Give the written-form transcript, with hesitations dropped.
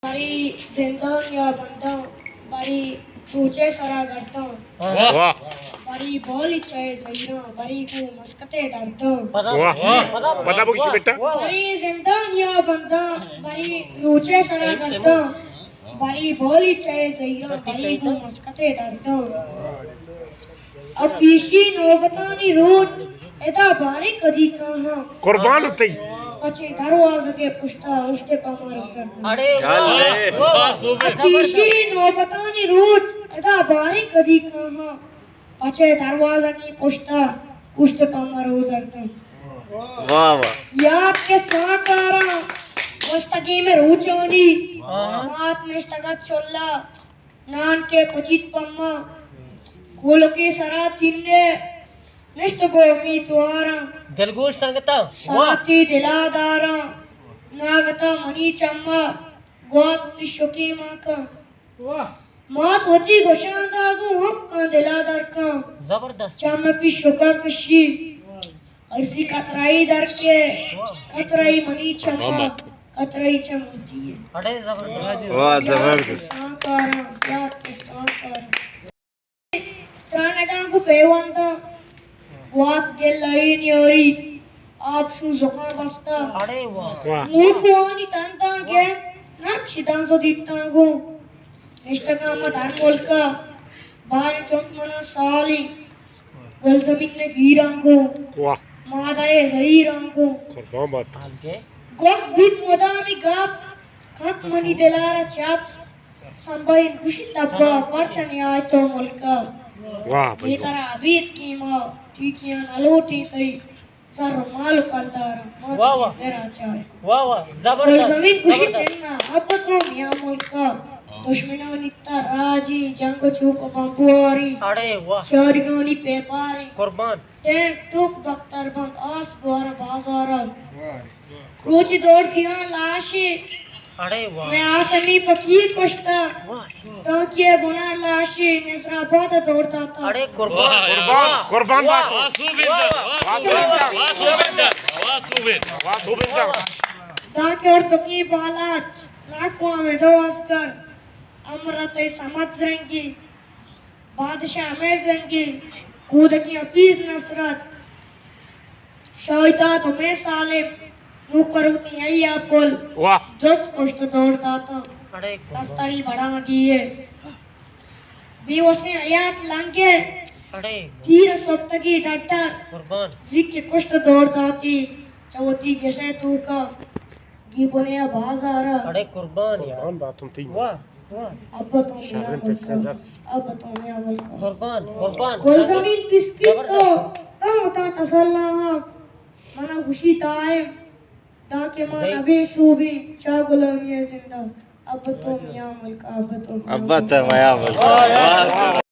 बड़ी जिंदान या बंदा बड़ी पूछे सरा करता वाह बड़ी बोली चाहे जैना बड़ी को मस्कते दर्दा वाह पता बख्शी बेटा बड़ी जिंदान या बंदा बड़ी पूछे सरा करता बड़ी बोली चाहे जैना बड़ी को मस्कते दर्दा अब पीशी नौबतानी रोज एदा बारी कदी कहाँ कुर्बान होते पचे दरवाजे के पुष्टा उसके पामार करता अरे वाह सुबीन पीशी नौबतानी रोज एदा बारी कदी कहाँ पचे दरवाजे की पुष्टा उसके पामार उजरता वाह वाह याद के साकारा वस्तगी में रूचोनी मात निष्ठगत चोल्ला नान के पचित पम्मा कोलो के सरा तिन्ने निष्ठ गोमी तुआरा दिलगुश संगता साथी दिलादारा नागता मनी चम्मा गोत शोकी माका मात होती गोशांदा गो हम का दिलादार का जबरदस्त चम्मा पी शोका कशी ऐसी कतराई दर के कतराई मनी चम्मा कतराई चमती है अरे जबरदस्त वाह जबरदस्त साकारा याद के साकारा त्राणका को पेवंता वात के लाइन योरी आप शु जोका बस्ता अरे वाह वाह मुकुआनी तंता के नक्षितां सो दित्ता गो निष्ठका म धर्मोल का बार चौक मना साली गोल जमीन ने गिरां गो वाह मादरे जहीरां गो कुर्बान बात आगे गोक गुट मोदामी गाप खत मनी दिलारा चाप संभाई खुशी तब्बा परचनी आय तो मुल्का वाह ये तरह अबीत की माँ टीकियां नलोटी तई सर माल कलदार वाह वाह तेरा चाय वाह वाह और जबरदस्त जमीन खुशी तेना अब तो मियां मुल्का दुश्मनों नित्ता राजी जंग चूप पंपुआरी अरे वाह शौरियों पेपारी कुर्बान टैंक टूक बख्तर बंद आस बार बाजारा रोजी दौड़तियां लाशे अरे वाह मैं आसनी फकीर कोश्ता वाह ताकि गुना लाशे नजराबाद दौड़ता था अरे कुर्बान कुर्बान कुर्बान बात वाह सुबीन वाह सुबीन वाह सुबीन ताकि और तो की बालाच नाकुआ में दवास्कर अमरते समझ रहेंगी बादशाह में देंगी कूद की अपीज नसरत शोइता तो मैं साले ऊपर होती है या पुल वाह दस कुछ दौड़ता था अरे दस्तरी बढ़ा गई है बेवसे हयात लंगे अरे तीर सप्तकी डटर कुर्बान जिक्के कुछ दौड़ता थी चौथी कैसे तू का गिबने बाजार अरे कुर्बान यार कुर्बान बात होती वाह वाह अब तो मेरा अब तो मेरा मुल्क कुर्बान कुर्बान गोल जमीन बिस्किट को बता तसल्ला मना खुशी ताए ताकि मन अभी सूबी चा गुलामी जिंदा अब तो मियां मुल्क अब तो अब तो माया